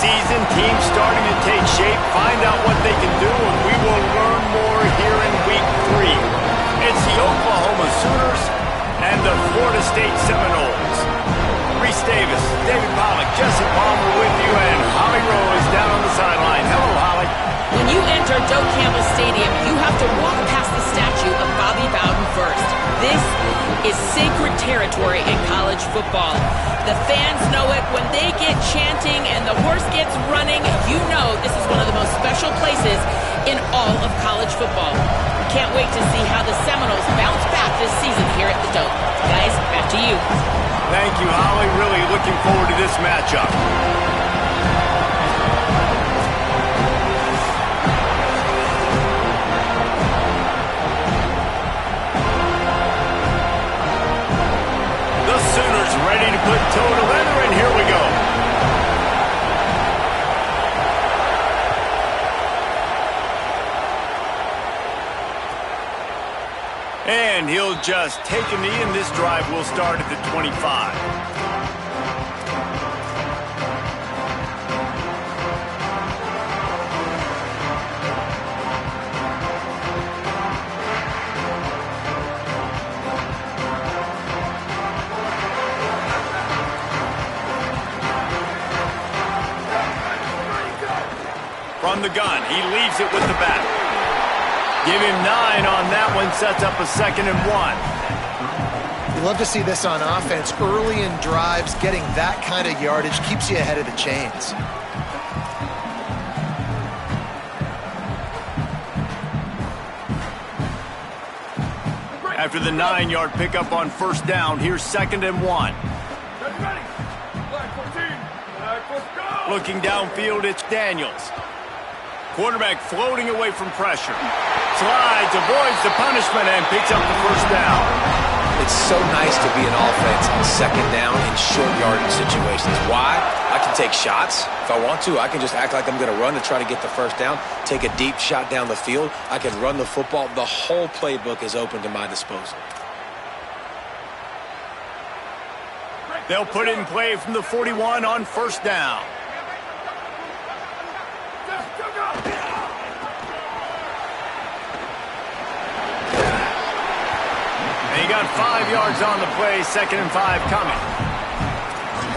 season, teams starting to take shape, find out what they can do, and we will learn more here in Week 3. It's the Oklahoma Sooners and the Florida State Seminoles. Reese Davis, David Pollack, Jesse Palmer with you, and Holly Rowe is down on the sideline. Hello, Holly. When you enter Doak Campbell Stadium, you have to walk past the statue of Bobby Bowden first. This is sacred territory in college football. The fans know it. When they get chanting and the horse gets running, you know this is one of the most special places in all of college football. Can't wait to see how the Seminoles bounce back this season here at the Doak. Guys, back to you. Thank you, Holly. Really looking forward to this matchup. The Sooners ready to put toe to leather, and here we go. And he'll just take a knee, and this drive will start at the 25. From the gun, he leaves it with the back. Give him 9 on that one, sets up a 2nd and 1. You love to see this on offense. Early in drives, getting that kind of yardage keeps you ahead of the chains. After the 9-yard pickup on 1st down, here's 2nd and 1. Looking downfield, it's Daniels. Quarterback floating away from pressure. Slides, avoids the punishment, and picks up the 1st down. It's so nice to be an offense on 2nd down in short yardage situations. Why? I can take shots. If I want to, I can just act like I'm going to run to try to get the 1st down, take a deep shot down the field. I can run the football. The whole playbook is open to my disposal. They'll put it in play from the 41 on 1st down. He got 5 yards on the play, 2nd and 5 coming.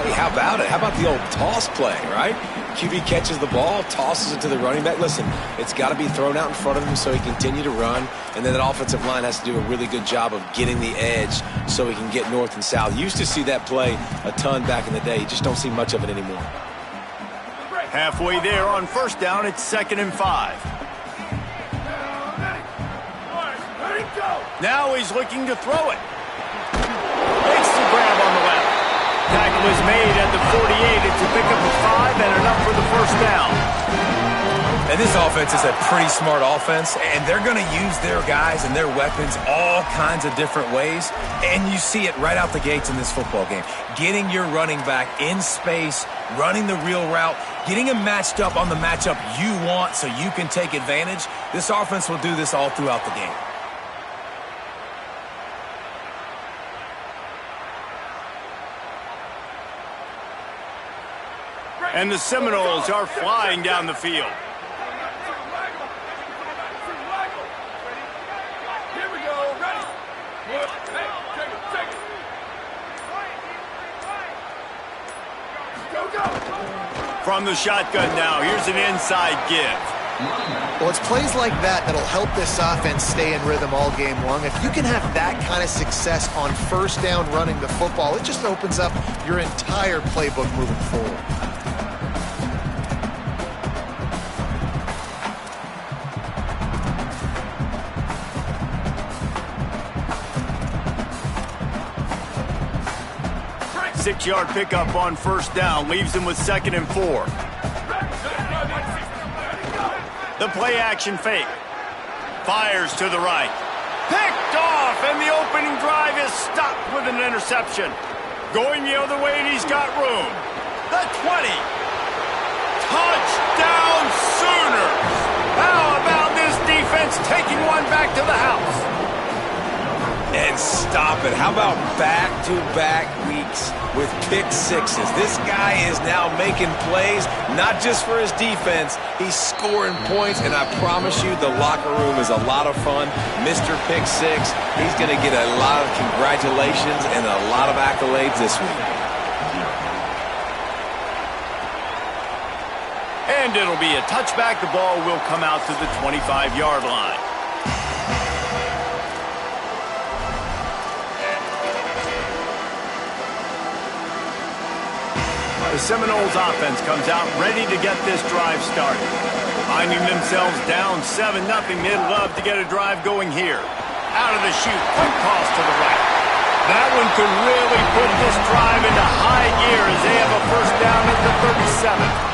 Hey, how about it? How about the old toss play, right? QB catches the ball, tosses it to the running back. Listen, it's got to be thrown out in front of him so he can continue to run, and then that offensive line has to do a really good job of getting the edge so he can get north and south. You used to see that play a ton back in the day. You just don't see much of it anymore. Halfway there on 1st down, it's 2nd and 5. Now he's looking to throw it. Makes the grab on the left. Tackle is made at the 48. It's a pickup of 5 and enough for the 1st down. And this offense is a pretty smart offense, and they're going to use their guys and their weapons all kinds of different ways. And you see it right out the gates in this football game. Getting your running back in space, running the real route, getting him matched up on the matchup you want so you can take advantage. This offense will do this all throughout the game. And the Seminoles are flying down the field. From the shotgun now, here's an inside give. Well, it's plays like that that'll help this offense stay in rhythm all game long. If you can have that kind of success on 1st down running the football, it just opens up your entire playbook moving forward. Six-yard pickup on 1st down, leaves him with 2nd and 4. The play action fake. Fires to the right. Picked off, and the opening drive is stopped with an interception. Going the other way, and he's got room. The 20. Touchdown Sooners! How about this defense taking one back to the house? And stop it. How about back-to-back weeks with pick sixes? This guy is now making plays, not just for his defense. He's scoring points, and I promise you the locker room is a lot of fun. Mr. Pick Six, he's going to get a lot of congratulations and a lot of accolades this week. And it'll be a touchback. The ball will come out to the 25-yard line. The Seminoles offense comes out ready to get this drive started. Finding themselves down 7-0, they'd love to get a drive going here. Out of the chute, quick toss to the right. That one could really put this drive into high gear as they have a first down at the 37.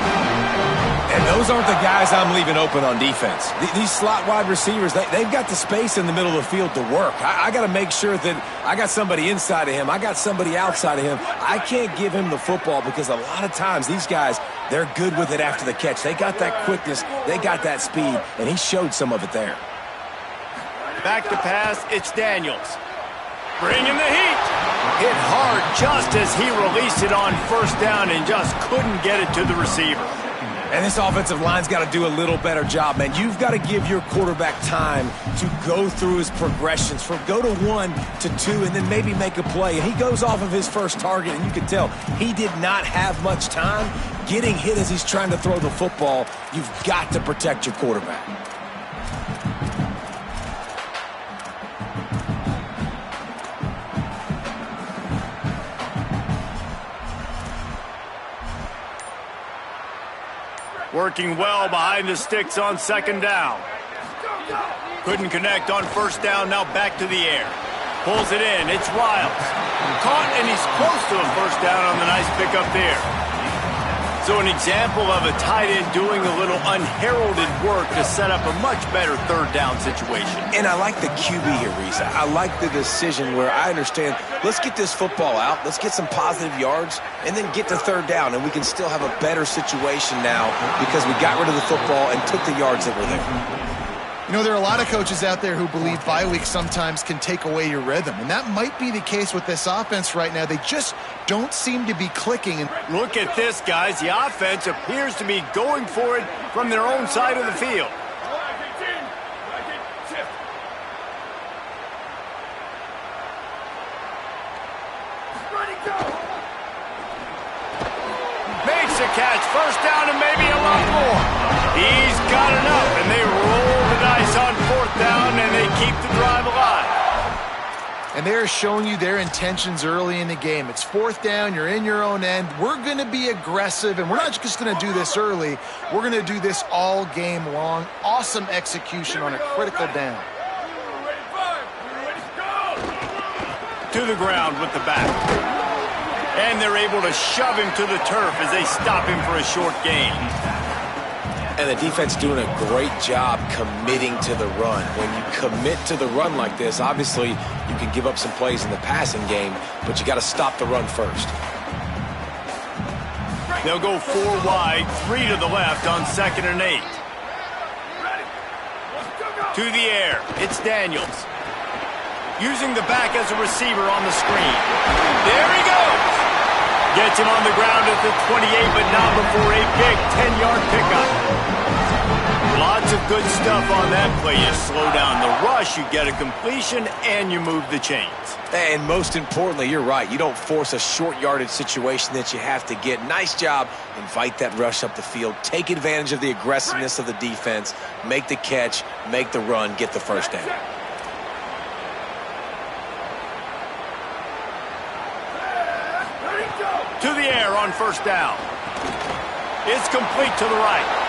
And those aren't the guys I'm leaving open on defense. These slot wide receivers, they've got the space in the middle of the field to work. I got to make sure that I got somebody inside of him. I got somebody outside of him. I can't give him the football because a lot of times these guys, they're good with it after the catch. They got that quickness. They got that speed, and he showed some of it there. Back to pass, it's Daniels. Bringing the heat. Hit hard just as he released it on first down and just couldn't get it to the receiver. And this offensive line's got to do a little better job, man. You've got to give your quarterback time to go through his progressions from go to 1 to 2 and then maybe make a play. And he goes off of his first target, and you can tell he did not have much time getting hit as he's trying to throw the football. You've got to protect your quarterback. Working well behind the sticks on second down. Couldn't connect on first down, now back to the air. Pulls it in, it's Riles. Caught, and he's close to a first down on the nice pickup there. So an example of a tight end doing a little unheralded work to set up a much better third down situation. And I like the QB here, Reza. I like the decision where I understand, let's get this football out, let's get some positive yards, and then get to third down, and we can still have a better situation now because we got rid of the football and took the yards that were there. You know, there are a lot of coaches out there who believe bye weeks sometimes can take away your rhythm, and that might be the case with this offense right now. They just don't seem to be clicking. And look at this, guys. The offense appears to be going for it from their own side of the field. Makes a catch, first down and maybe a lot more. He's got enough, and they roll the dice on fourth down, and they keep the drive alive. And they're showing you their intentions early in the game. It's fourth down, you're in your own end. We're going to be aggressive, and we're not just going to do this early. We're going to do this all game long. Awesome execution on a critical down. To the ground with the back. And they're able to shove him to the turf as they stop him for a short gain. And the defense doing a great job committing to the run. When you commit to the run like this, obviously you can give up some plays in the passing game, but you got to stop the run first. They'll go 4 wide, 3 to the left on 2nd and 8. To the air, it's Daniels. Using the back as a receiver on the screen. There he goes! Gets him on the ground at the 28, but not before a big 10-yard pickup. Lots of good stuff on that play. You slow down the rush, you get a completion, and you move the chains. And most importantly, you're right. You don't force a short yardage situation that you have to get. Nice job. Invite that rush up the field. Take advantage of the aggressiveness of the defense. Make the catch, make the run, get the first down. To the air on first down. It's complete to the right.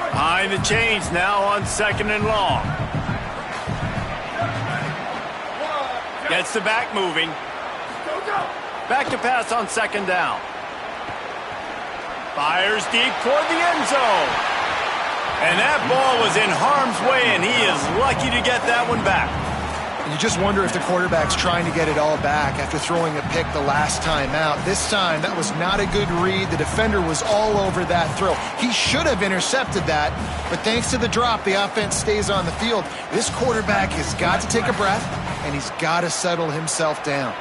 Behind the chains now on 2nd and long. Gets the back moving. Back to pass on 2nd down. Fires deep toward the end zone. And that ball was in harm's way, and he is lucky to get that one back. You just wonder if the quarterback's trying to get it all back after throwing a pick the last time out. This time, that was not a good read. The defender was all over that throw. He should have intercepted that, but thanks to the drop, the offense stays on the field. This quarterback has got to take a breath, and he's got to settle himself down.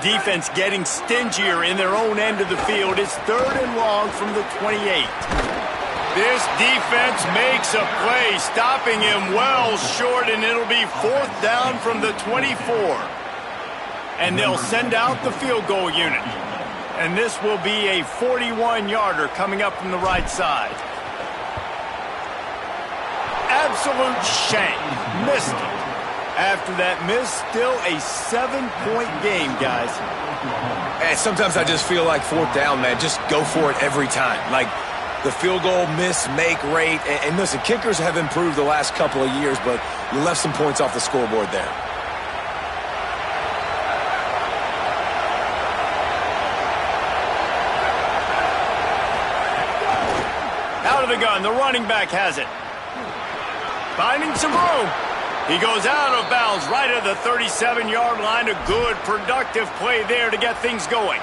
Defense getting stingier in their own end of the field. It's 3rd and long from the 28. This defense makes a play, stopping him well short, and it'll be 4th down from the 24. And they'll send out the field goal unit. And this will be a 41-yarder coming up from the right side. Absolute shank. Missed it. After that miss, still a 7-point game, guys. And sometimes I just feel like 4th down, man. Just go for it every time. Like, the field goal miss-make rate. And listen, kickers have improved the last couple of years, but you left some points off the scoreboard there. Out of the gun, the running back has it. Finding some room. He goes out of bounds right at the 37-yard line. A good, productive play there to get things going.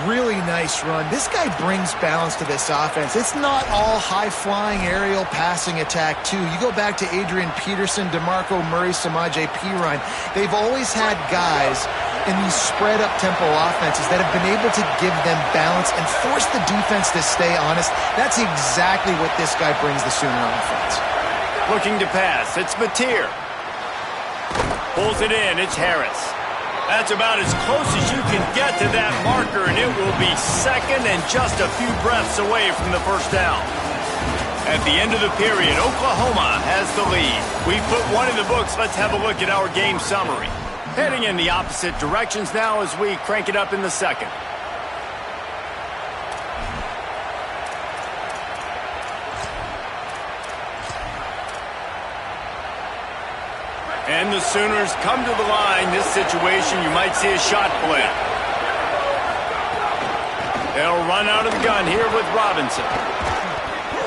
Really nice run. This guy brings balance to this offense. It's not all high-flying aerial passing attack, too. You go back to Adrian Peterson, DeMarco Murray, Samaje Perine. They've always had guys in these spread-up tempo offenses that have been able to give them balance and force the defense to stay honest. That's exactly what this guy brings the Sooner offense. Looking to pass. It's Mateer. Pulls it in. It's Harris. That's about as close as you can get to that marker, and it will be 2nd and just a few breaths away from the 1st down. At the end of the period, Oklahoma has the lead. We've put one in the books. Let's have a look at our game summary. Heading in the opposite directions now as we crank it up in the 2nd. And the Sooners come to the line. This situation, you might see a shot play. They'll run out of the gun here with Robinson.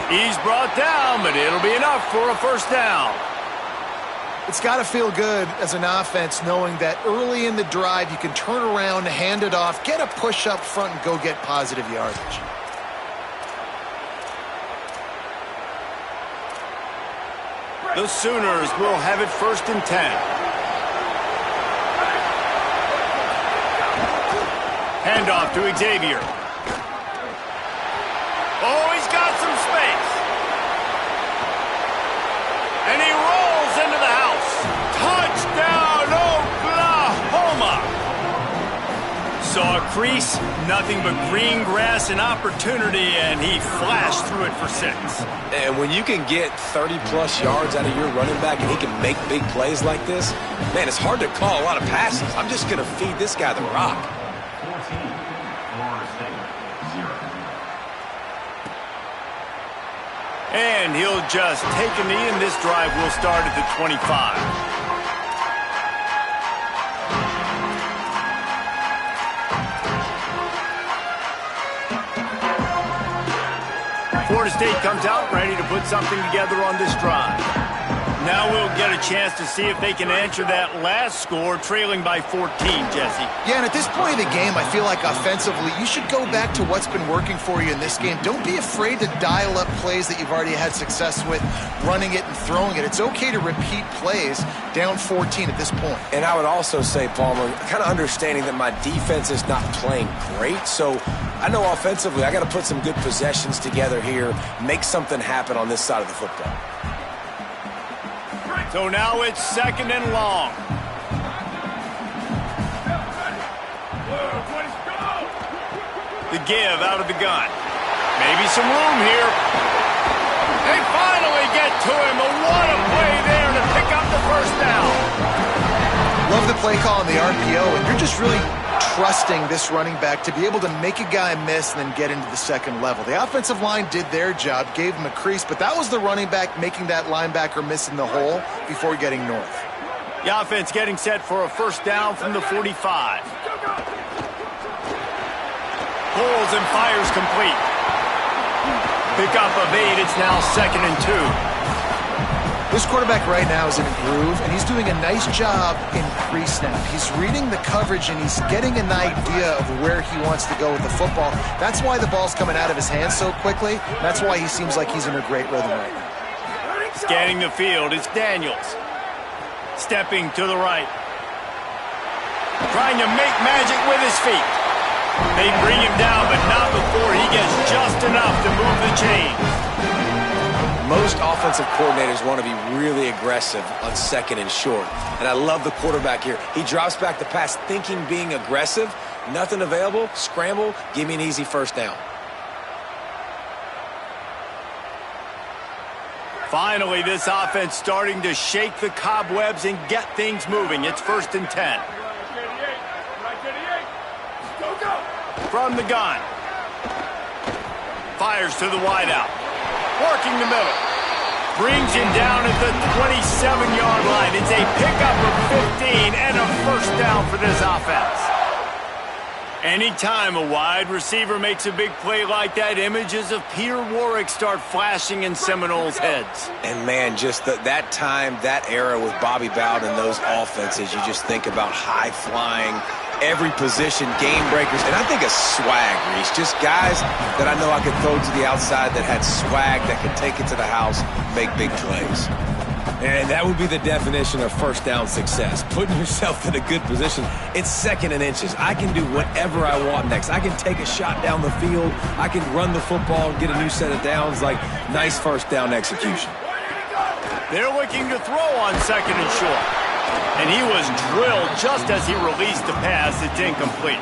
He's brought down, but it'll be enough for a 1st down. It's got to feel good as an offense knowing that early in the drive you can turn around, hand it off, get a push up front, and go get positive yardage. The Sooners will have it 1st and 10. Handoff to Xavier. Oh, he's got some space. And he rolls into the house. Touchdown, Oklahoma! Saw a crease, nothing but green grass and opportunity, and he flashed through it for 6. And when you can get 30-plus yards out of your running back and he can make big plays like this, man, it's hard to call a lot of passes. I'm just going to feed this guy the rock. 14, Florida State, 0. And he'll just take a knee, and this drive will start at the 25. Florida State comes out ready to put something together on this drive. Now we'll get a chance to see if they can answer that last score, trailing by 14, Jesse. Yeah, and at this point of the game, I feel like offensively, you should go back to what's been working for you in this game. Don't be afraid to dial up plays that you've already had success with, running it and throwing it. It's okay to repeat plays down 14 at this point. And I would also say, Palmer, kind of understanding that my defense is not playing great, so I know offensively I got to put some good possessions together here, make something happen on this side of the football. So now it's 2nd and long. The give out of the gun. Maybe some room here. They finally get to him. But what a play there to pick up the 1st down. Love the play call on the RPO, and you're just really trusting this running back to be able to make a guy miss and then get into the 2nd level. The offensive line did their job, gave him a crease, but that was the running back making that linebacker miss in the hole before getting north. The offense getting set for a 1st down from the 45. Pulls and fires complete. Pick up of 8. It's now 2nd and 2. This quarterback right now is in a groove, and he's doing a nice job in pre-snap. He's reading the coverage, and he's getting an idea of where he wants to go with the football. That's why the ball's coming out of his hands so quickly. That's why he seems like he's in a great rhythm right now. Scanning the field, it's Daniels. Stepping to the right. Trying to make magic with his feet. They bring him down, but not before he gets just enough to move the chains. Most offensive coordinators want to be really aggressive on second and short. And I love the quarterback here. He drops back the pass thinking being aggressive. Nothing available. Scramble. Give me an easy first down. Finally, this offense starting to shake the cobwebs and get things moving. It's 1st and 10. From the gun. Fires to the wideout. Working the middle. Brings him down at the 27-yard line. It's a pickup of 15 and a first down for this offense. Anytime a wide receiver makes a big play like that, images of Peter Warrick start flashing in Seminoles' heads. And, man, just that time, that era with Bobby Bowden and those offenses, you just think about high-flying, every position, game breakers, and I think a swag, Reese. Just guys that I know I could throw to the outside that had swag, that could take it to the house, make big plays. And that would be the definition of first down success, putting yourself in a good position. It's 2nd and inches. I can do whatever I want next. I can take a shot down the field. I can run the football and get a new set of downs. Like, nice first down execution. They're looking to throw on 2nd and short. And he was drilled just as he released the pass. It's incomplete.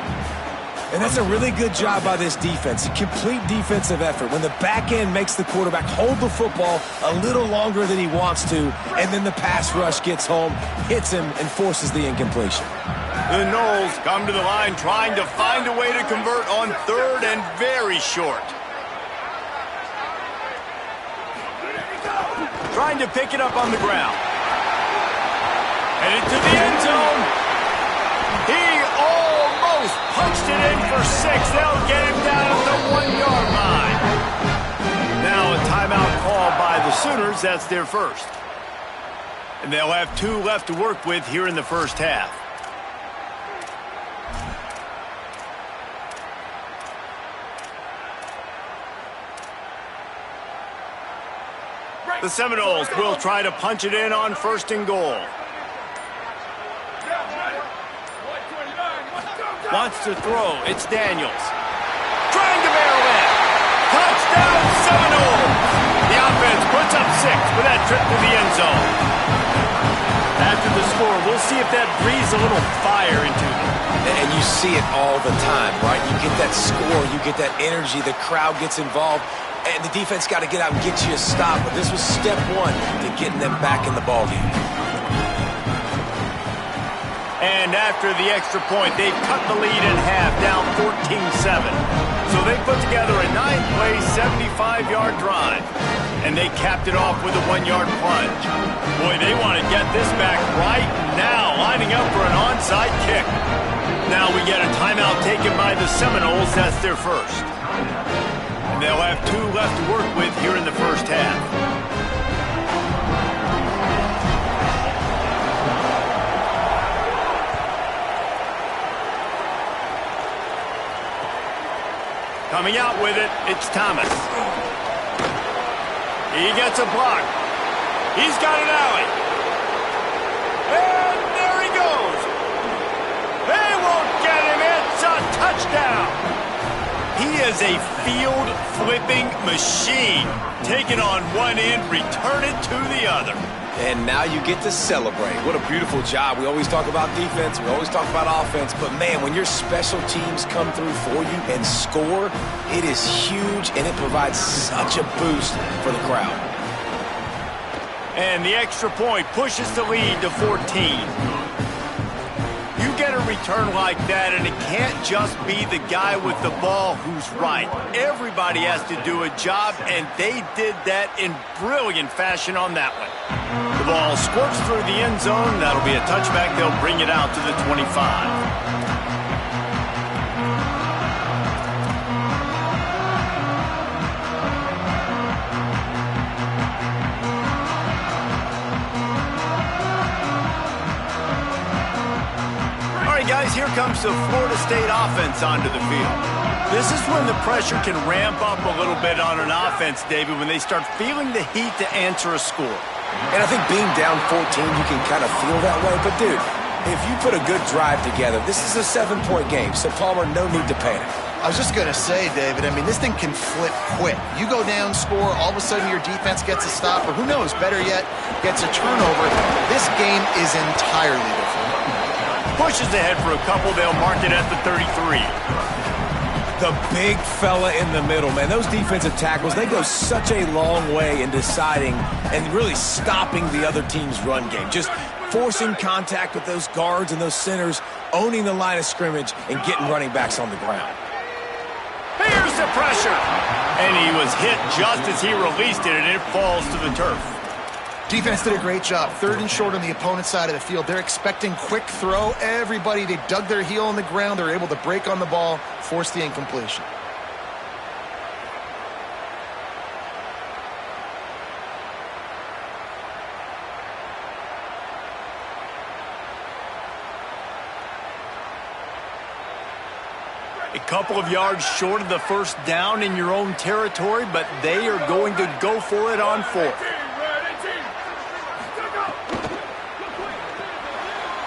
And that's a really good job by this defense. A complete defensive effort. When the back end makes the quarterback hold the football a little longer than he wants to, and then the pass rush gets home, hits him, and forces the incompletion. The Noles come to the line trying to find a way to convert on 3rd and very short. Trying to pick it up on the ground. Headed to the end zone. He almost punched it in for 6. They'll get him down at the 1-yard line. Now a timeout called by the Sooners. That's their first. And they'll have 2 left to work with here in the first half. The Seminoles will try to punch it in on 1st and goal. Wants to throw. It's Daniels. Trying to barrel in. Touchdown Seminoles. The offense puts up 6 with that trip to the end zone. After the score, we'll see if that breathes a little fire into them. And you see it all the time, right? You get that score, you get that energy, the crowd gets involved, and the defense got to get out and get you a stop. But this was step 1 to getting them back in the ballgame. And after the extra point, they've cut the lead in half, down 14-7. So they put together a 9-play, 75-yard drive. And they capped it off with a 1-yard plunge. Boy, they want to get this back right now, lining up for an onside kick. Now we get a timeout taken by the Seminoles. That's their first. And they'll have 2 left to work with here in the first half. Coming out with it, it's Thomas. He gets a block. He's got an alley. And there he goes. They won't get him. It's a touchdown. He is a field-flipping machine. Take it on one end, return it to the other. And now you get to celebrate. What a beautiful job. We always talk about defense. We always talk about offense. But, man, when your special teams come through for you and score, it is huge, and it provides such a boost for the crowd. And the extra point pushes the lead to 14. You get a return like that, and it can't just be the guy with the ball who's right. Everybody has to do a job, and they did that in brilliant fashion on that one. The ball squirts through the end zone. That'll be a touchback. They'll bring it out to the 25. moves the Florida State offense onto the field. This is when the pressure can ramp up a little bit on an offense, David, when they start feeling the heat to answer a score. And I think being down 14, you can kind of feel that way. But, dude, if you put a good drive together, this is a 7-point game. So, Palmer, no need to panic. I was just going to say, David, I mean, this thing can flip quick. You go down, score, all of a sudden your defense gets a stop, or who knows, better yet, gets a turnover. This game is entirely different. Pushes ahead for a couple. They'll mark it at the 33. The big fella in the middle, man. Those defensive tackles, they go such a long way in deciding and really stopping the other team's run game. Just forcing contact with those guards and those centers, owning the line of scrimmage, and getting running backs on the ground. Here's the pressure. And he was hit just as he released it, and it falls to the turf. Defense did a great job. 3rd and short on the opponent's side of the field. They're expecting quick throw. Everybody, they dug their heel on the ground. They're able to break on the ball, force the incompletion. A couple of yards short of the first down in your own territory, but they are going to go for it on 4th.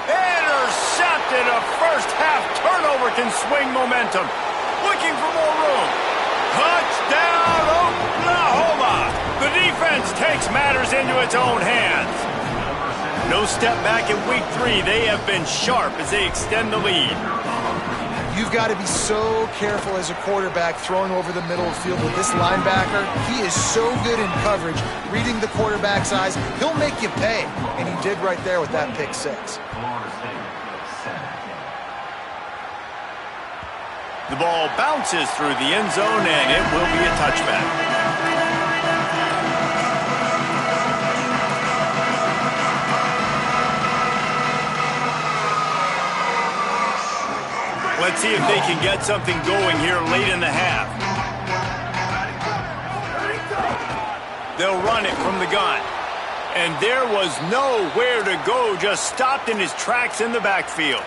Intercepted. A first-half turnover can swing momentum. Looking for more room. Touchdown, Oklahoma. The defense takes matters into its own hands. No step back in week 3. They have been sharp as they extend the lead. You've got to be so careful as a quarterback throwing over the middle of the field with this linebacker. He is so good in coverage, reading the quarterback's eyes. He'll make you pay, and he did right there with that pick 6. The ball bounces through the end zone, and it will be a touchback. Let's see if they can get something going here late in the half. They'll run it from the gun. And there was nowhere to go, just stopped in his tracks in the backfield.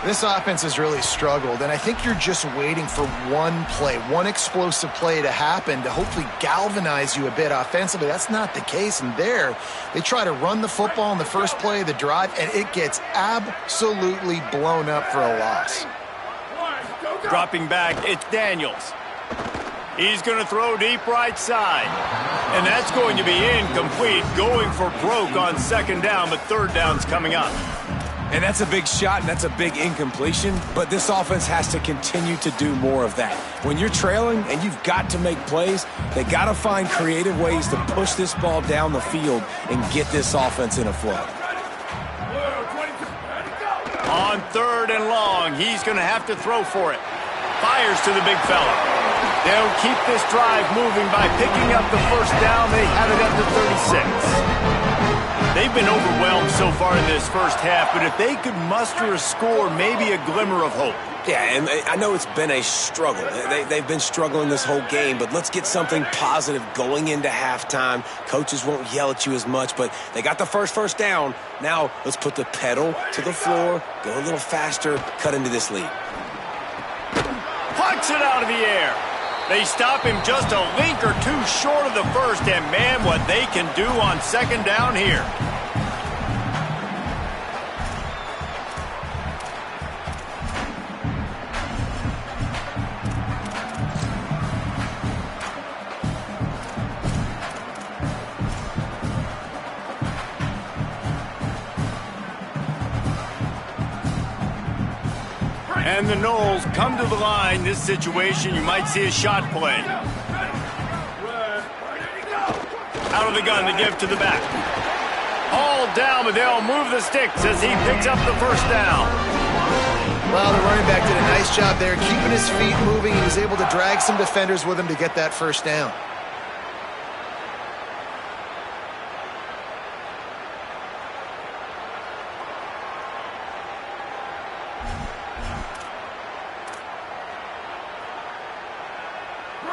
This offense has really struggled, and I think you're just waiting for one play, one explosive play to happen to hopefully galvanize you a bit offensively. That's not the case, and there they try to run the football in the first play of the drive, and it gets absolutely blown up for a loss. Dropping back, it's Daniels. He's going to throw deep right side, and that's going to be incomplete, going for broke on 2nd down, but 3rd down's coming up. And that's a big shot, and that's a big incompletion, but this offense has to continue to do more of that. When you're trailing and you've got to make plays, they got to find creative ways to push this ball down the field and get this offense in a flow. On 3rd and long, he's going to have to throw for it. Fires to the big fella. They'll keep this drive moving by picking up the first down. They have it at the 36. They've been overwhelmed so far in this first half, but if they could muster a score, maybe a glimmer of hope. Yeah, and I know it's been a struggle. They've been struggling this whole game, but let's get something positive going into halftime. Coaches won't yell at you as much, but they got the first down. Now let's put the pedal to the floor, go a little faster, cut into this lead. Plucks it out of the air. They stop him just a link or two short of the first, and man, what they can do on 2nd down here. And the Noles come to the line. This situation, you might see a shot play. Out of the gun, the give to the back. All down, but they'll move the sticks as he picks up the first down. Well, the running back did a nice job there, keeping his feet moving. He was able to drag some defenders with him to get that first down.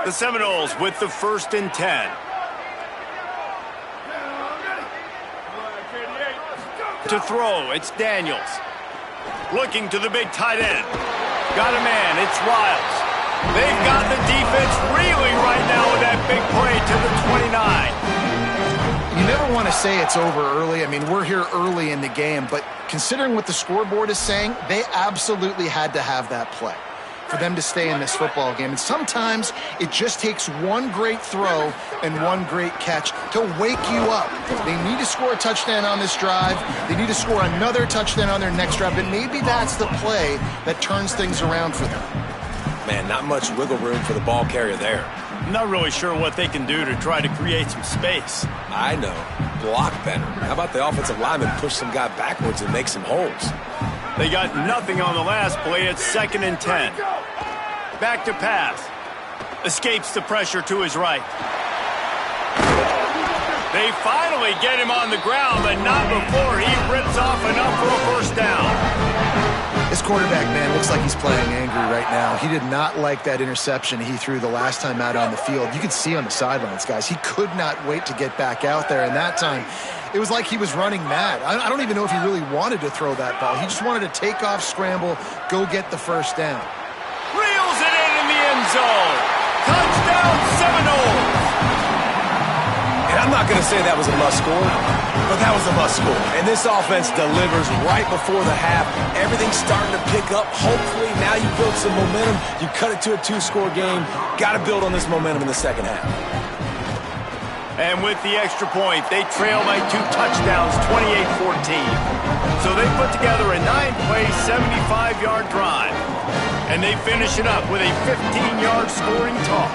The Seminoles with the 1st and 10. To throw, it's Daniels. Looking to the big tight end. Got a man. It's Riles. They've got the defense reeling right now with that big play to the 29. You never want to say it's over early. I mean, we're here early in the game, but considering what the scoreboard is saying, they absolutely had to have that play for them to stay in this football game. And sometimes it just takes one great throw and one great catch to wake you up. They need to score a touchdown on this drive. They need to score another touchdown on their next drive, and maybe that's the play that turns things around for them. Man, not much wiggle room for the ball carrier there. Not really sure what they can do to try to create some space. I know. Block better. How about the offensive lineman push some guy backwards and make some holes? They got nothing on the last play. It's 2nd and 10. Back to pass. Escapes the pressure to his right. They finally get him on the ground, but not before he rips off enough for a first down. This quarterback, man, looks like he's playing angry right now. He did not like that interception he threw the last time out on the field. You could see on the sidelines, guys, he could not wait to get back out there. And that time, it was like he was running mad. I don't even know if he really wanted to throw that ball. He just wanted to take off, scramble, go get the first down. Reels it in the end zone. Touchdown Seminoles. And I'm not going to say that was a must score, but that was a must score. And this offense delivers right before the half. Everything's starting to pick up. Hopefully now you build some momentum. You cut it to a 2-score game. Got to build on this momentum in the second half. And with the extra point, they trail by 2 touchdowns, 28-14. So they put together a 9-play, 75-yard drive. And they finish it up with a 15-yard scoring toss.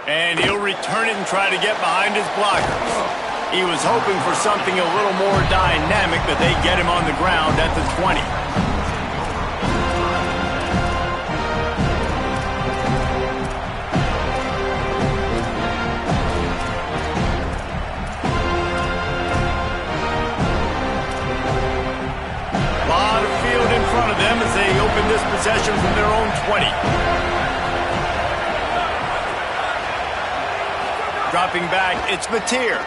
And he'll return it and try to get behind his blockers. He was hoping for something a little more dynamic, but they get him on the ground at the 20. A lot of field in front of them as they open this possession from their own 20. Dropping back, it's Mateer.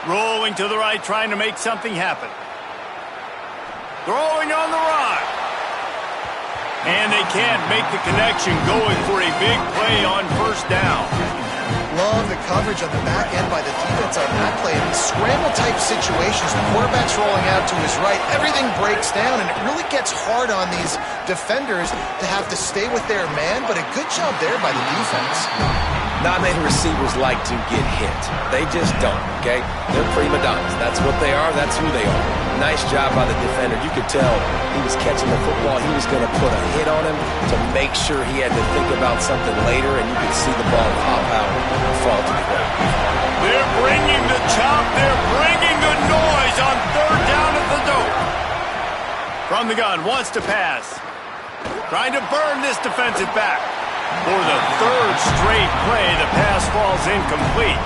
Rolling to the right, trying to make something happen. Throwing on the run. And they can't make the connection, going for a big play on first down. Love the coverage on the back end by the defense on that play. In these scramble-type situations, the quarterback's rolling out to his right. Everything breaks down, and it really gets hard on these defenders to have to stay with their man, but a good job there by the defense. Not many receivers like to get hit. They just don't, okay? They're prima donnas. That's what they are. That's who they are. Nice job by the defender. You could tell he was catching the football. He was going to put a hit on him to make sure he had to think about something later, and you could see the ball pop out and fall to the ground. They're bringing the chop. They're bringing the noise on 3rd down at the dope. From the gun, wants to pass. Trying to burn this defensive back. For the 3rd straight play, the pass falls incomplete.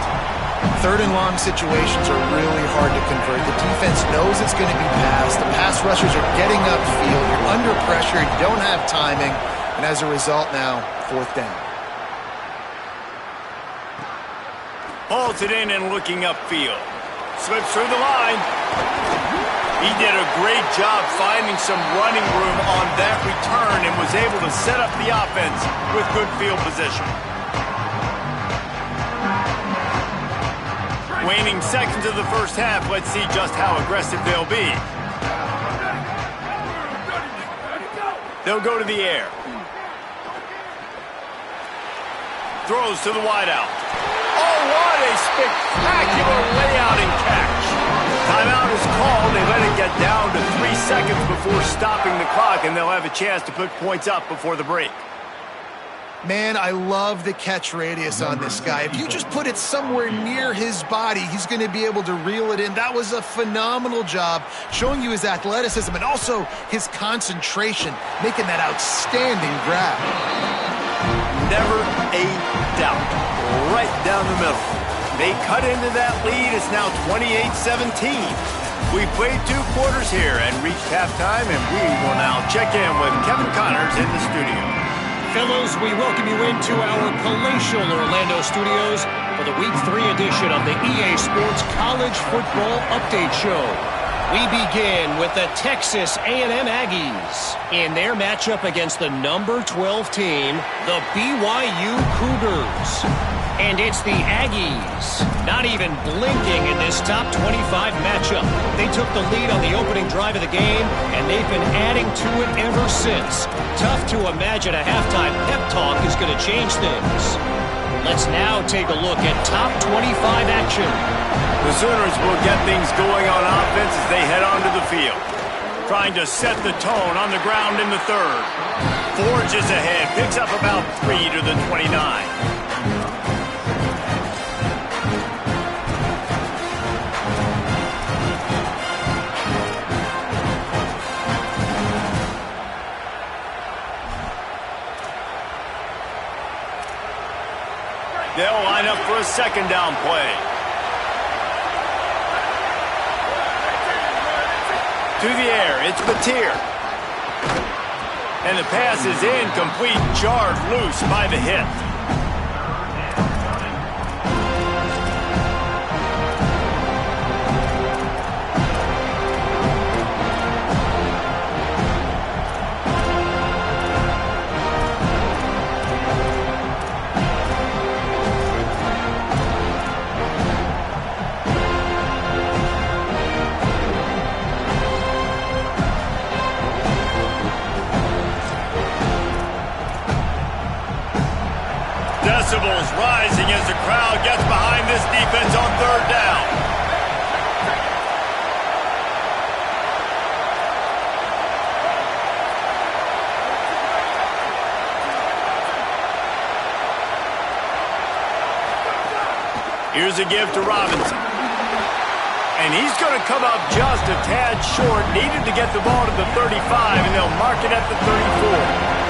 3rd and long situations are really hard to convert. The defense knows it's going to be passed. The pass rushers are getting upfield. You're under pressure. You don't have timing. And as a result now, 4th down. Hauls it in and looking upfield. Slips through the line. He did a great job finding some running room on that return and was able to set up the offense with good field position. Waning seconds of the first half, let's see just how aggressive they'll be. They'll go to the air. Throws to the wideout. Oh, what a spectacular layout and catch. Timeout is called. They let it get down to 3 seconds before stopping the clock, and they'll have a chance to put points up before the break. Man, I love the catch radius on this guy. If you just put it somewhere near his body, he's going to be able to reel it in. That was a phenomenal job, showing you his athleticism and also his concentration, making that outstanding grab. Never a doubt. Right down the middle. They cut into that lead. It's now 28-17. We played 2 quarters here and reached halftime, and we will now check in with Kevin Connors in the studio. Fellows, we welcome you into our palatial Orlando studios for the Week 3 edition of the EA Sports College Football Update Show. We begin with the Texas A&M Aggies in their matchup against the number 12 team, the BYU Cougars. And it's the Aggies not even blinking in this top 25 matchup. They took the lead on the opening drive of the game, and they've been adding to it ever since. Tough to imagine a halftime pep talk is going to change things. Let's now take a look at top 25 action. The Sooners will get things going on offense as they head onto the field. Trying to set the tone on the ground in the third. Forges ahead, picks up about 3 to the 29. They'll line up for a second down play. To the air, it's Mateer. And the pass is incomplete, jarred loose by the hit. Decibels rising as the crowd gets behind this defense on third down. Here's a give to Robinson. And he's going to come up just a tad short. Needed to get the ball to the 35, and they'll mark it at the 34.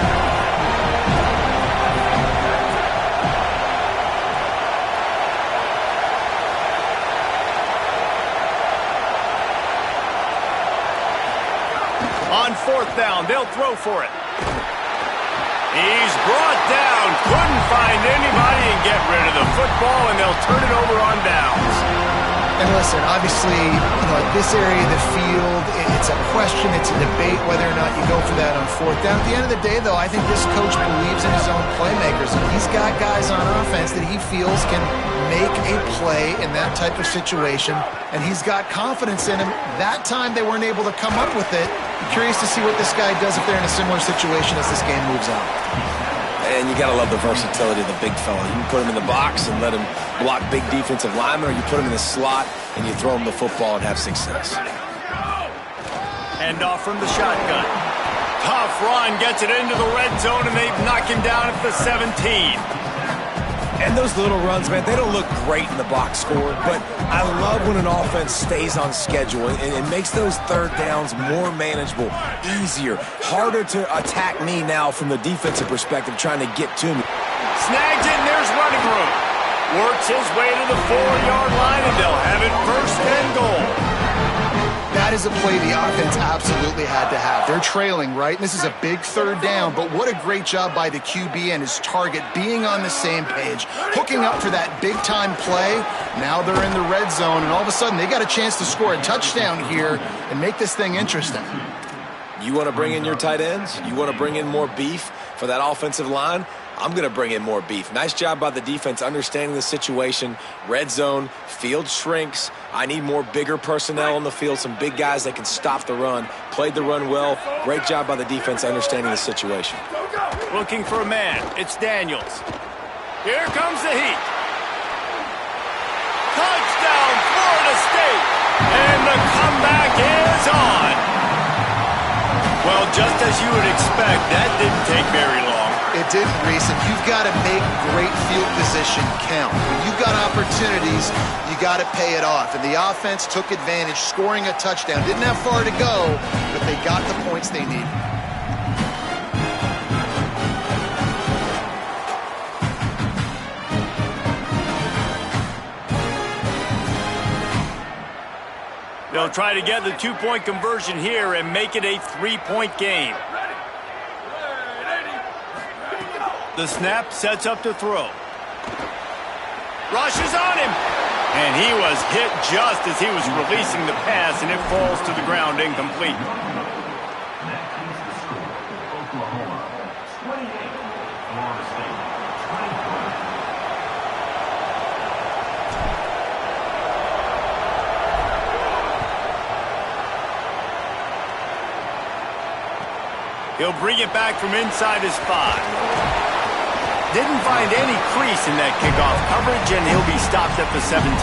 On fourth down, they'll throw for it. He's brought down, couldn't find anybody and get rid of the football, and they'll turn it over on downs. And listen, obviously, at this area of the field, it's a question, it's a debate whether or not you go for that on fourth down. At the end of the day, though, I think this coach believes in his own playmakers, and he's got guys on offense that he feels can make a play in that type of situation, and he's got confidence in him. That time they weren't able to come up with it. I'm curious to see what this guy does if they're in a similar situation as this game moves on. And you got to love the versatility of the big fella. You can put him in the box and let him block big defensive linemen, or you put him in the slot and you throw him the football and have success. Hand off from the shotgun. Tough run, gets it into the red zone, and they knock him down at the 17. And those little runs, man, they don't look great in the box score, but I love when an offense stays on schedule and it makes those third downs more manageable, easier, harder to attack me now from the defensive perspective trying to get to me. Snags it, and there's running room. Works his way to the 4-yard line, and they'll have it first and goal. That is a play the offense absolutely had to have. They're trailing, right? This is a big third down, but what a great job by the QB and his target being on the same page, hooking up for that big-time play. Now they're in the red zone, and all of a sudden they got a chance to score a touchdown here and make this thing interesting. You want to bring in your tight ends? You want to bring in more beef for that offensive line? I'm going to bring in more beef. Nice job by the defense understanding the situation. Red zone, field shrinks. I need more bigger personnel on the field, some big guys that can stop the run. Played the run well. Great job by the defense understanding the situation. Looking for a man. It's Daniels. Here comes the heat. Touchdown, Florida State. And the comeback is on. Well, just as you would expect, that didn't take very long. It didn't, Reese, and you've got to make great field position count. When you've got opportunities, you got to pay it off. And the offense took advantage, scoring a touchdown. Didn't have far to go, but they got the points they needed. They'll try to get the two-point conversion here and make it a three-point game. The snap sets up to throw. Rushes on him. And he was hit just as he was releasing the pass, and it falls to the ground incomplete. That is the score. Oklahoma 28, Florida State 24. He'll bring it back from inside his 5. Didn't find any crease in that kickoff coverage, and he'll be stopped at the 17.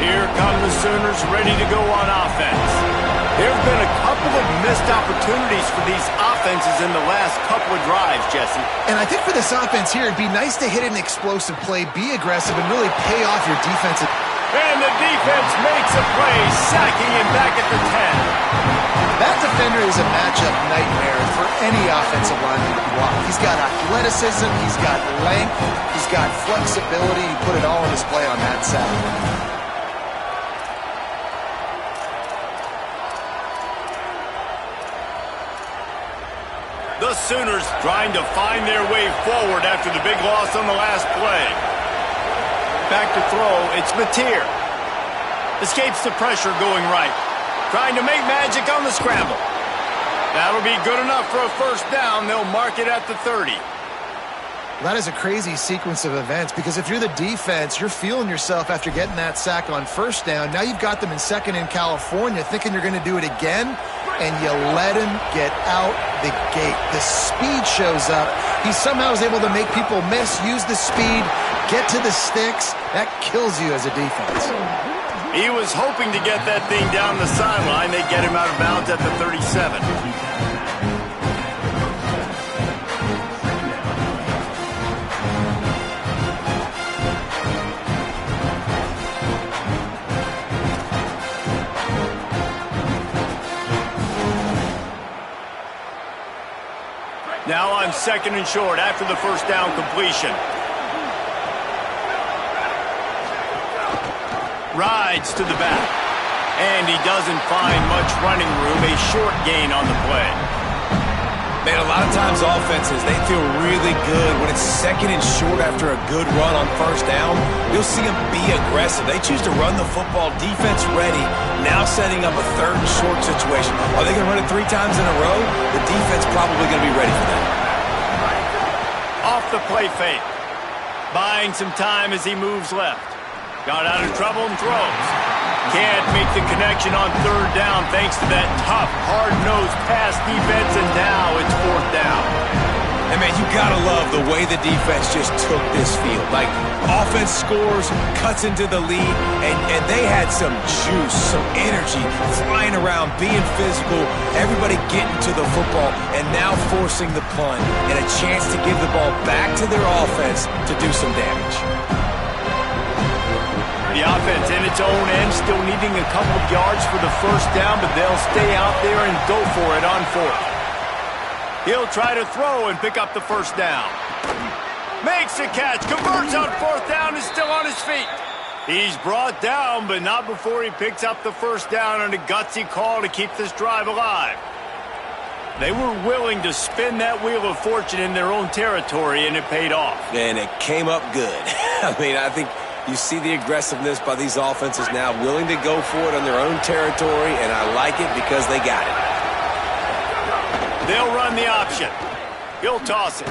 Here come the Sooners ready to go on offense. There have been a couple of missed opportunities for these offenses in the last couple of drives, Jesse. And I think for this offense here, it'd be nice to hit an explosive play, be aggressive, and really pay off your defensive. And the defense makes a play, sacking him back at the 10. That defender is a matchup nightmare for any offensive lineman to block. He's got athleticism, he's got length, he's got flexibility. He put it all on display on that sack. The Sooners trying to find their way forward after the big loss on the last play. Back to throw, it's Mateer. Escapes the pressure going right. Trying to make magic on the scramble. That'll be good enough for a first down. They'll mark it at the 30. That is a crazy sequence of events because if you're the defense, you're feeling yourself after getting that sack on first down. Now you've got them in second in California thinking you're going to do it again, and you let him get out the gate. The speed shows up. He somehow is able to make people miss, use the speed, get to the sticks. That kills you as a defense. He was hoping to get that thing down the sideline. They get him out of bounds at the 37. Now on second and short after the first down completion. Rides to the back. And he doesn't find much running room. A short gain on the play. Man, a lot of times offenses, they feel really good when it's second and short after a good run on first down. You'll see them be aggressive. They choose to run the football, defense ready, now setting up a third and short situation. Are they going to run it 3 times in a row? The defense probably going to be ready for that. Off the play fake. Buying some time as he moves left. Got out of trouble and throws. Can't make the connection on third down thanks to that tough, hard-nosed pass defense, and now it's fourth down. And, man, you got to love the way the defense just took this field. Like, offense scores, cuts into the lead, and they had some juice, some energy, flying around, being physical, everybody getting to the football, and now forcing the punt and a chance to give the ball back to their offense to do some damage. The offense in its own end, still needing a couple of yards for the first down, but they'll stay out there and go for it on fourth. He'll try to throw and pick up the first down. Makes a catch, converts on fourth down, is still on his feet. He's brought down, but not before he picks up the first down on a gutsy call to keep this drive alive. They were willing to spin that wheel of fortune in their own territory, and it paid off. And it came up good. I mean, I think you see the aggressiveness by these offenses now, willing to go for it on their own territory, and I like it because they got it. They'll run the option. He'll toss it.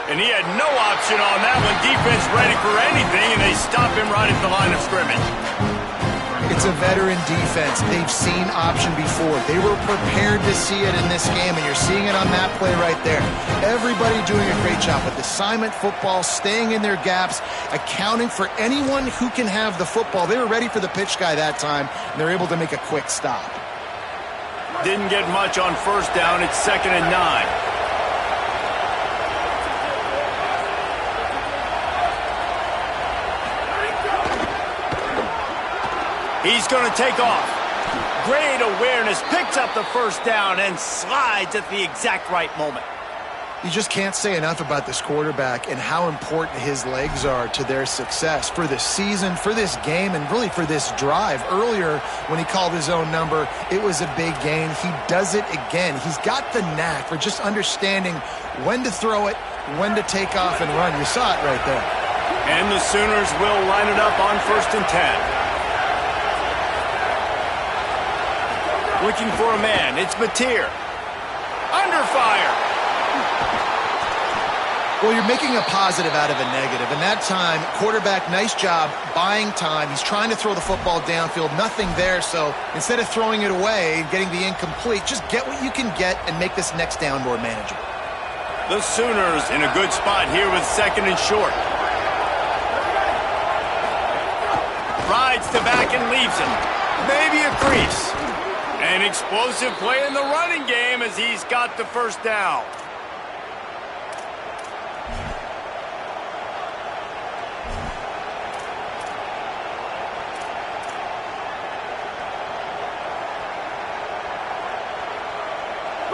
And he had no option on that one. Defense ready for anything, and they stop him right at the line of scrimmage. It's a veteran defense. They've seen option before. They were prepared to see it in this game, and you're seeing it on that play right there. Everybody doing a great job with assignment football, staying in their gaps, accounting for anyone who can have the football. They were ready for the pitch guy that time, and they're able to make a quick stop. Didn't get much on first down. It's 2nd and 9. He's going to take off. Great awareness, picks up the first down, and slides at the exact right moment. You just can't say enough about this quarterback and how important his legs are to their success for this season, for this game, and really for this drive. Earlier, when he called his own number, it was a big gain. He does it again. He's got the knack for just understanding when to throw it, when to take off and run. You saw it right there. And the Sooners will line it up on 1st and 10. Looking for a man. It's Mateer. Under fire. Well, you're making a positive out of a negative. And that time, quarterback, nice job buying time. He's trying to throw the football downfield. Nothing there. So instead of throwing it away, getting the incomplete, just get what you can get and make this next down more manageable. The Sooners in a good spot here with 2nd and short. Rides to back and leaves him. Maybe a crease. An explosive play in the running game as he's got the first down.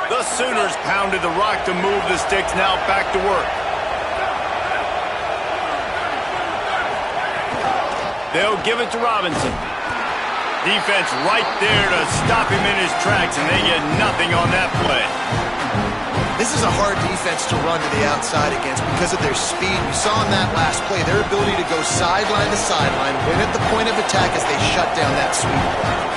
The Sooners pounded the rock to move the sticks, now back to work. They'll give it to Robinson. Defense right there to stop him in his tracks, and they get nothing on that play. This is a hard defense to run to the outside against because of their speed. We saw in that last play their ability to go sideline to sideline, win at the point of attack as they shut down that sweep.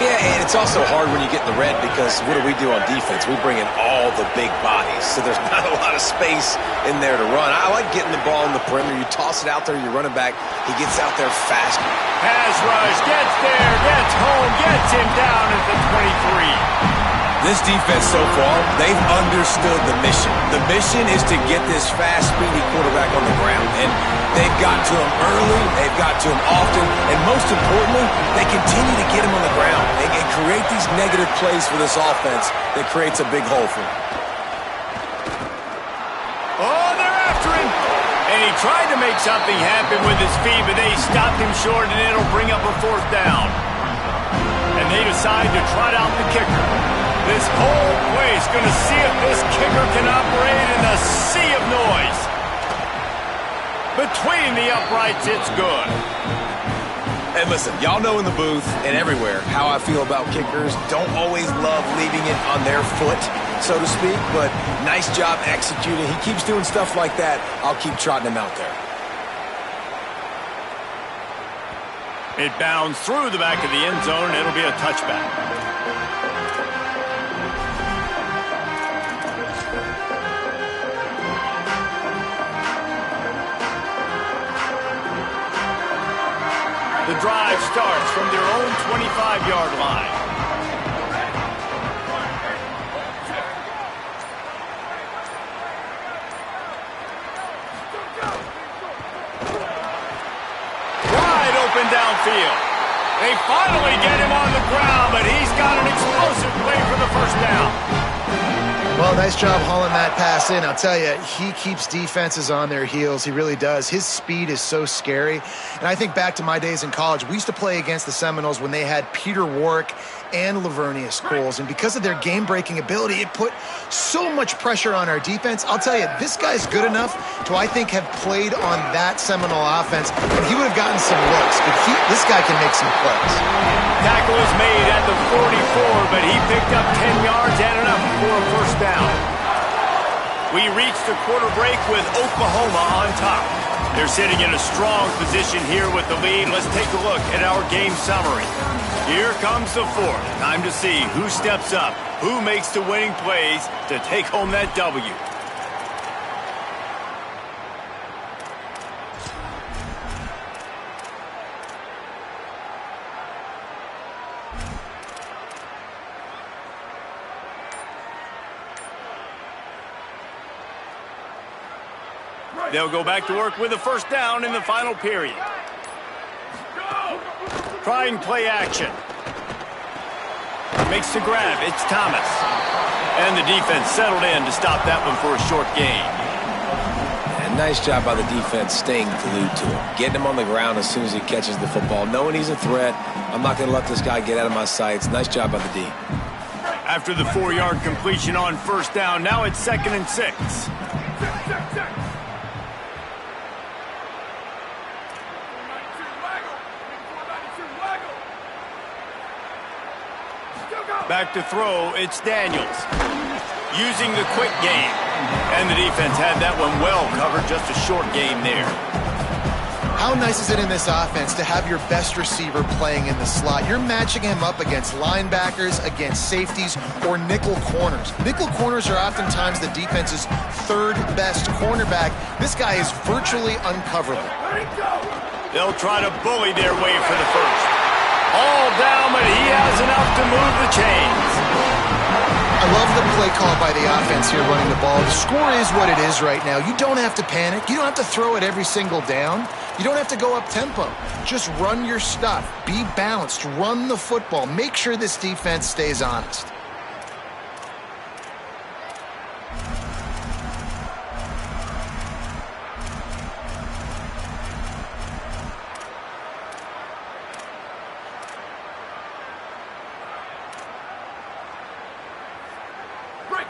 Yeah, and it's also hard when you get in the red because what do we do on defense? We bring in all the big bodies, so there's not a lot of space in there to run. I like getting the ball in the perimeter. You toss it out there, you're running back. He gets out there fast. Pass rush, gets there, gets home, gets him down at the 23. This defense so far, they've understood the mission. The mission is to get this fast, speedy quarterback on the ground. And they've got to him early, they've got to him often, and most importantly, they continue to get him on the ground and create these negative plays for this offense that creates a big hole for him. Oh, they're after him. And he tried to make something happen with his feet, but they stopped him short, and it'll bring up a 4th down. And they decide to trot out the kicker. This whole place going to see if this kicker can operate in a sea of noise. Between the uprights, it's good. And listen, y'all know in the booth and everywhere how I feel about kickers. Don't always love leaving it on their foot, so to speak, but nice job executing. He keeps doing stuff like that. I'll keep trotting him out there. It bounds through the back of the end zone. It'll be a touchback. The drive starts from their own 25-yard line. Wide open downfield. They finally get him on the ground, but he's got an explosive play for the first down. Well, nice job hauling that pass in. I'll tell you, he keeps defenses on their heels. He really does. His speed is so scary. And I think back to my days in college. We used to play against the Seminoles when they had Peter Warrick and Lavernius Coles. And because of their game-breaking ability, it put so much pressure on our defense. I'll tell you, this guy's good enough to, I think, have played on that Seminole offense. And he would have gotten some looks. But this guy can make some plays. Tackle is made at the 44, but he picked up 10 yards and enough for a first down. We reached the quarter break with Oklahoma on top. They're sitting in a strong position here with the lead. Let's take a look at our game summary. Here comes the 4th. Time to see who steps up, who makes the winning plays to take home that W. They'll go back to work with a first down in the final period. Trying play action. Makes the grab. It's Thomas. And the defense settled in to stop that one for a short gain. And nice job by the defense staying glued to him. Getting him on the ground as soon as he catches the football. Knowing he's a threat, I'm not going to let this guy get out of my sights. Nice job by the D. After the 4-yard completion on first down, now it's 2nd and 6. Back to throw, it's Daniels. Using the quick game. And the defense had that one well covered, just a short game there. How nice is it in this offense to have your best receiver playing in the slot? You're matching him up against linebackers, against safeties, or nickel corners. Nickel corners are oftentimes the defense's third best cornerback. This guy is virtually uncoverable. They'll try to bully their way for the first. All down, but he has enough to move the chains. I love the play call by the offense here running the ball. The score is what it is right now. You don't have to panic. You don't have to throw it every single down. You don't have to go up tempo. Just run your stuff. Be balanced. Run the football. Make sure this defense stays honest.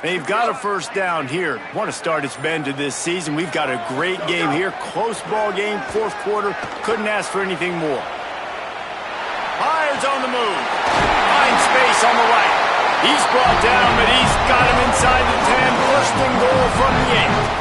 They've got a first down here. Want to start its bend to this season. We've got a great game here. Close ball game, fourth quarter. Couldn't ask for anything more. Hires on the move. Finds space on the right. He's brought down, but he's got him inside the 10. First and goal from the 8.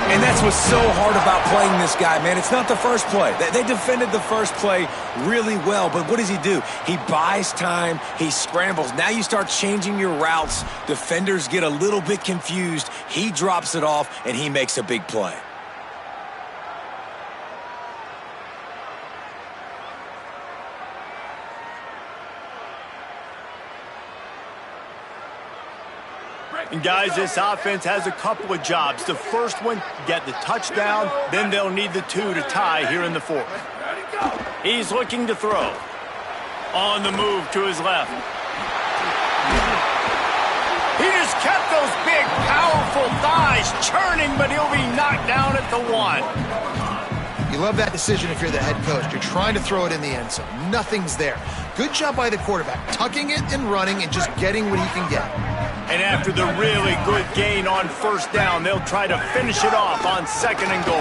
And that's what's so hard about playing this guy, man. It's not the first play. They defended the first play really well, but what does he do? He buys time, he scrambles. Now you start changing your routes. Defenders get a little bit confused. He drops it off, and he makes a big play. And guys, this offense has a couple of jobs. The first one, get the touchdown, then they'll need the 2 to tie here in the fourth. He's looking to throw. On the move to his left. He just kept those big, powerful thighs churning, but he'll be knocked down at the 1. You love that decision if you're the head coach. You're trying to throw it in the end zone. Nothing's there. Good job by the quarterback, tucking it and running and just getting what he can get. And after the really good gain on first down, they'll try to finish it off on second and goal.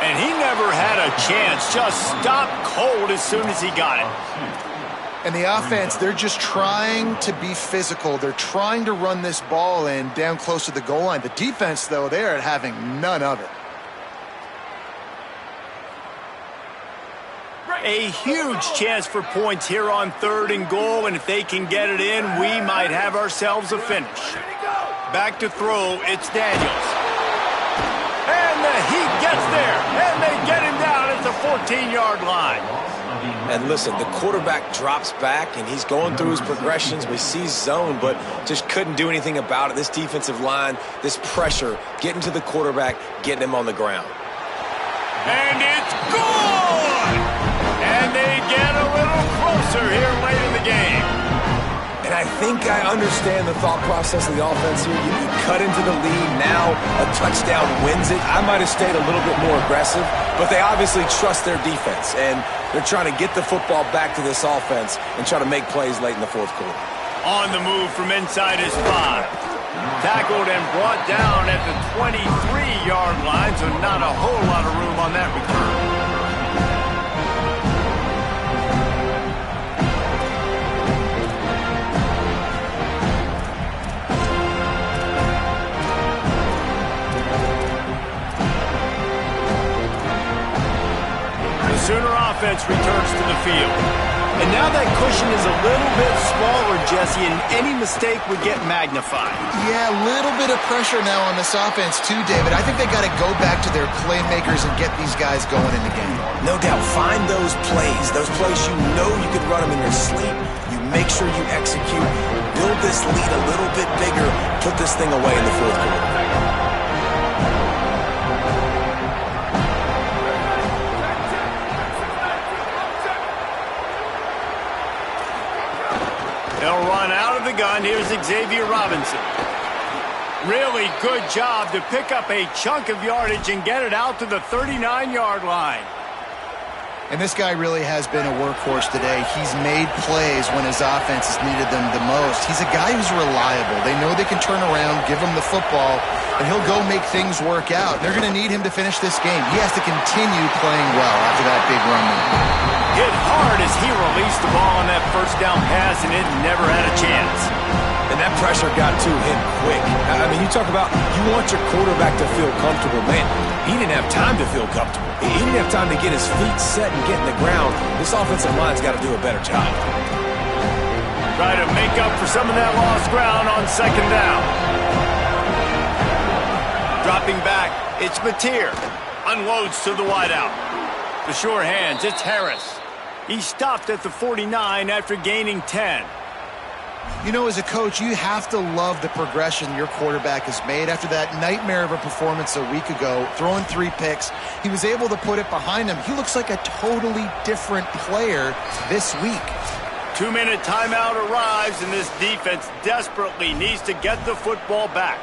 And he never had a chance, just stopped cold as soon as he got it. And the offense, they're just trying to be physical. They're trying to run this ball in down close to the goal line. The defense, though, they're having none of it. A huge chance for points here on third and goal, and if they can get it in, we might have ourselves a finish. Back to throw, it's Daniels. And the Heat gets there, and they get him down at the 14-yard line. And listen, the quarterback drops back, and he's going through his progressions. We see zone, but just couldn't do anything about it. This defensive line, this pressure, getting to the quarterback, getting him on the ground. And it's good! And they get a little closer here late in the game. And I think I understand the thought process of the offense here. You cut into the lead. Now a touchdown wins it. I might have stayed a little bit more aggressive, but they obviously trust their defense, and they're trying to get the football back to this offense and try to make plays late in the fourth quarter. On the move from inside his 5. Tackled and brought down at the 23-yard line, so not a whole lot of room on that return. Sooner offense returns to the field. And now that cushion is a little bit smaller, Jesse, and any mistake would get magnified. Yeah, a little bit of pressure now on this offense too, David. I think they got to go back to their playmakers and get these guys going in the game. No doubt. Find those plays you know you could run them in your sleep. You make sure you execute. Build this lead a little bit bigger. Put this thing away in the fourth quarter. They'll run out of the gun. Here's Xavier Robinson. Really good job to pick up a chunk of yardage and get it out to the 39-yard line. And this guy really has been a workhorse today. He's made plays when his offense has needed them the most. He's a guy who's reliable. They know they can turn around, give him the football, and he'll go make things work out. They're going to need him to finish this game. He has to continue playing well after that big run. Hit hard as he released the ball on that first down pass, and it never had a chance. And that pressure got to him quick. I mean, you talk about you want your quarterback to feel comfortable. Man, he didn't have time to feel comfortable. He didn't have time to get his feet set and get in the ground. This offensive line's got to do a better job. Try to make up for some of that lost ground on second down. Dropping back, it's Mateer. Unloads to the wideout. The sure hands, it's Harris. He stopped at the 49 after gaining 10. You know, as a coach, you have to love the progression your quarterback has made. After that nightmare of a performance a week ago, throwing 3 picks, he was able to put it behind him. He looks like a totally different player this week. 2-minute timeout arrives, and this defense desperately needs to get the football back.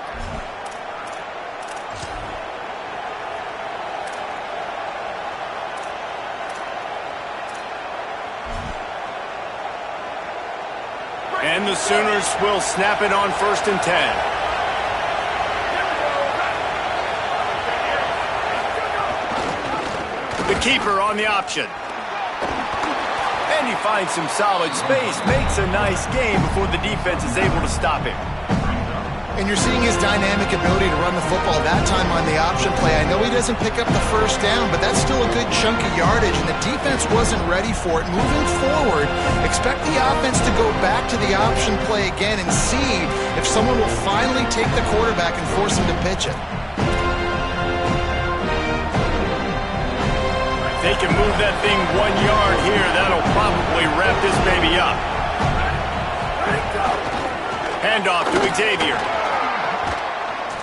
And the Sooners will snap it on 1st and 10. The keeper on the option. And he finds some solid space, makes a nice game before the defense is able to stop him. And you're seeing his dynamic ability to run the football that time on the option play. I know he doesn't pick up the first down, but that's still a good chunk of yardage, and the defense wasn't ready for it. Moving forward, expect the offense to go back to the option play again and see if someone will finally take the quarterback and force him to pitch it. If they can move that thing 1 yard here, that'll probably wrap this baby up. Handoff to Xavier.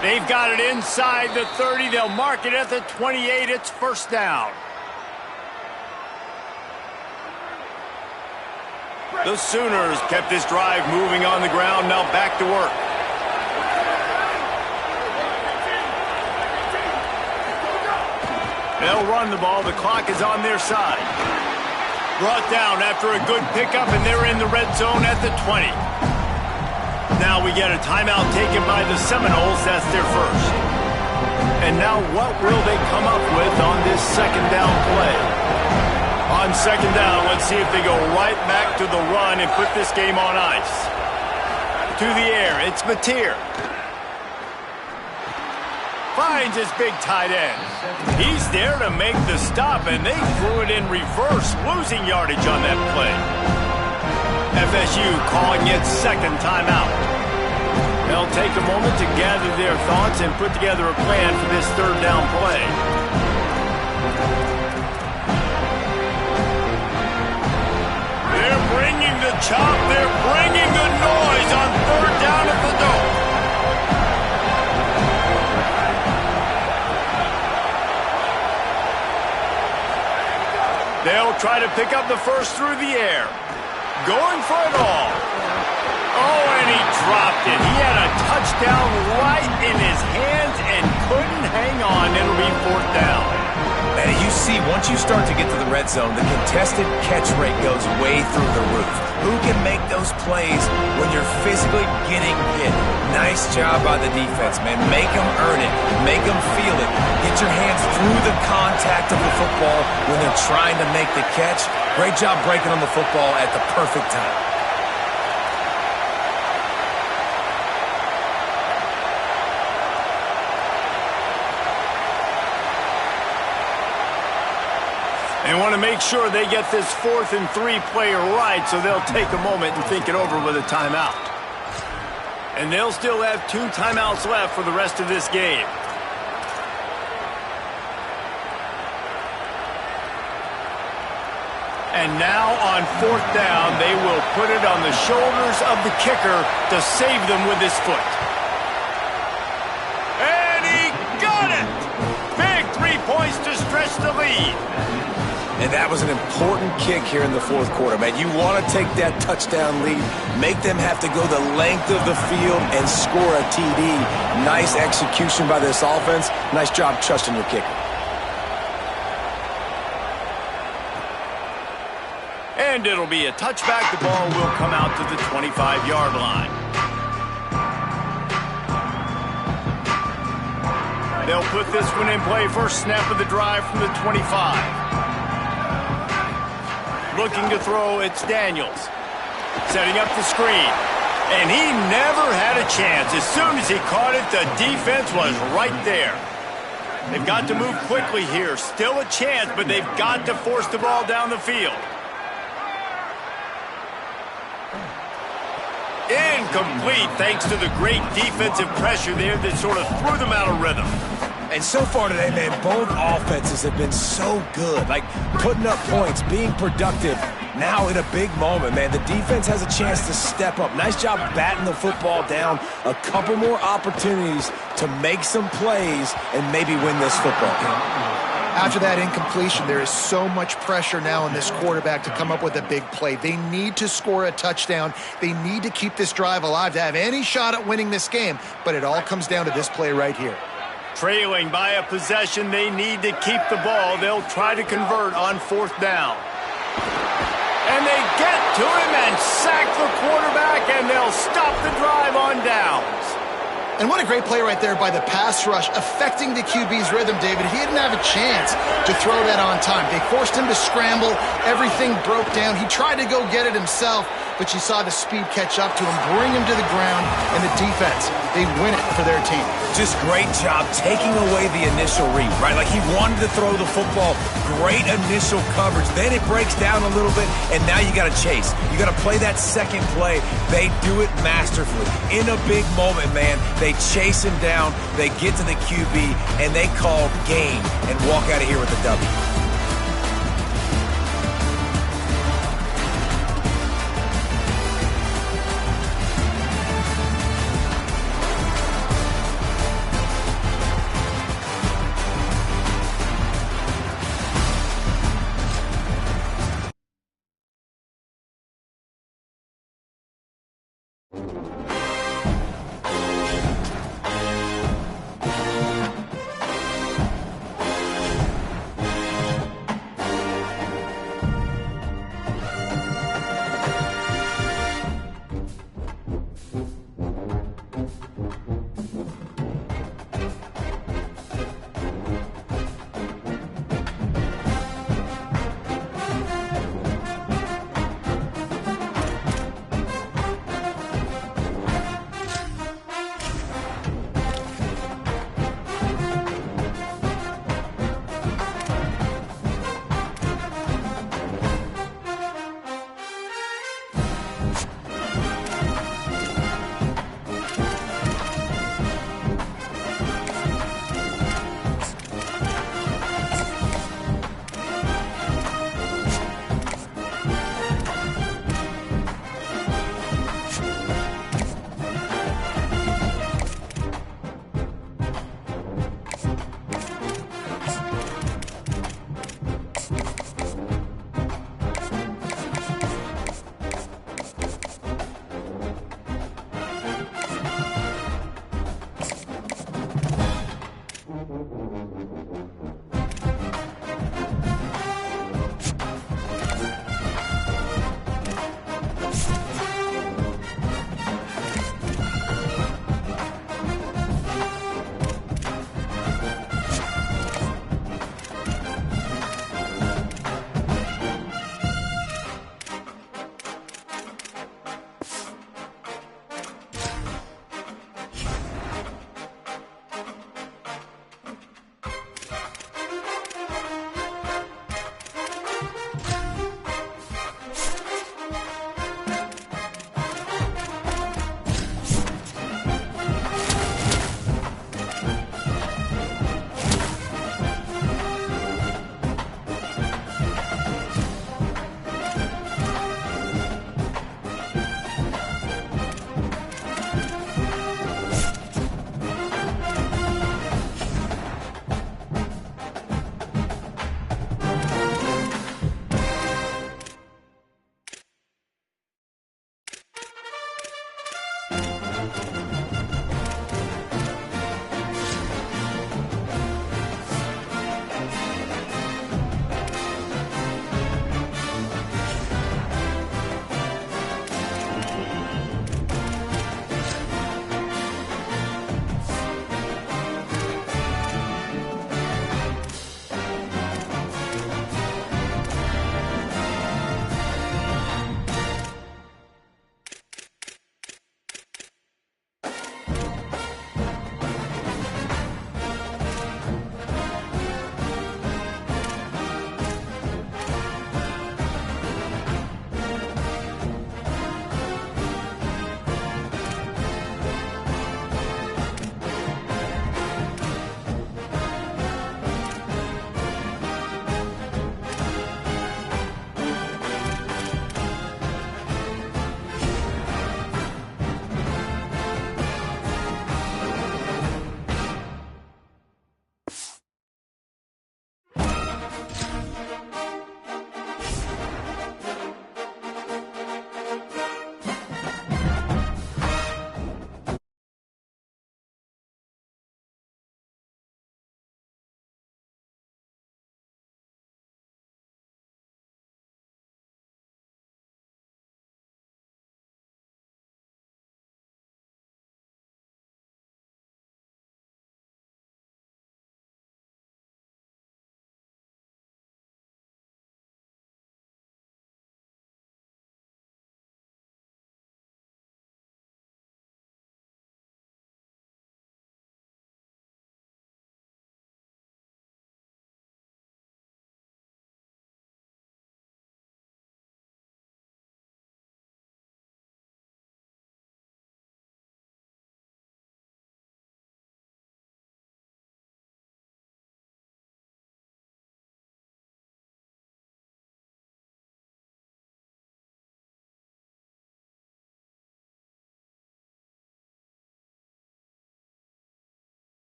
They've got it inside the 30. They'll mark it at the 28. It's 1st down. The Sooners kept this drive moving on the ground. Now back to work. They'll run the ball. The clock is on their side. Brought down after a good pickup, and they're in the red zone at the 20. Now we get a timeout taken by the Seminoles. That's their first. And now what will they come up with on this 2nd down play? On 2nd down, let's see if they go right back to the run and put this game on ice. To the air, it's Mateer. Finds his big tight end. He's there to make the stop, and they threw it in reverse, losing yardage on that play. FSU calling its 2nd timeout. They'll take a moment to gather their thoughts and put together a plan for this 3rd down play. They're bringing the chop. They're bringing the noise on 3rd down at the Dome. They'll try to pick up the first through the air. Going for it all. Oh, and he dropped it. He had a touchdown right in his hands and couldn't hang on. It'll be 4th down. And you see, once you start to get to the red zone, the contested catch rate goes way through the roof. Who can make those plays when you're physically getting hit? Nice job by the defense, man. Make them earn it. Make them feel it. Get your hands through the contact of the football when they're trying to make the catch. Great job breaking on the football at the perfect time. They want to make sure they get this 4th and 3 play right, so they'll take a moment and think it over with a timeout. And they'll still have 2 timeouts left for the rest of this game. And now on 4th down, they will put it on the shoulders of the kicker to save them with his foot. And he got it! Big 3 points to stretch the lead. And that was an important kick here in the 4th quarter, man. You want to take that touchdown lead, make them have to go the length of the field and score a TD. Nice execution by this offense. Nice job trusting your kicker. And it'll be a touchback. The ball will come out to the 25-yard line. They'll put this one in play. First snap of the drive from the 25. Looking to throw, it's Daniels. Setting up the screen. And he never had a chance. As soon as he caught it, the defense was right there. They've got to move quickly here. Still a chance, but they've got to force the ball down the field. Incomplete, thanks to the great defensive pressure there that sort of threw them out of rhythm. And so far today, man, both offenses have been so good. Like, putting up points, being productive. Now in a big moment, man, the defense has a chance to step up. Nice job batting the football down. A couple more opportunities to make some plays and maybe win this football game. After that incompletion, there is so much pressure now on this quarterback to come up with a big play. They need to score a touchdown. They need to keep this drive alive to have any shot at winning this game. But it all comes down to this play right here. Trailing by a possession, they need to keep the ball. They'll try to convert on fourth down. And they get to him and sack the quarterback, and they'll stop the drive on downs. And what a great play right there by the pass rush, affecting the QB's rhythm, David. He didn't have a chance to throw that on time. They forced him to scramble. Everything broke down. He tried to go get it himself, but you saw the speed catch up to him, bring him to the ground, and the defense, they win it for their team. Just great job taking away the initial read, right? Like, he wanted to throw the football. Great initial coverage. Then it breaks down a little bit, and now you got to chase. You got to play that second play. They do it masterfully. In a big moment, man, they chase him down, they get to the QB, and they call game and walk out of here with a W.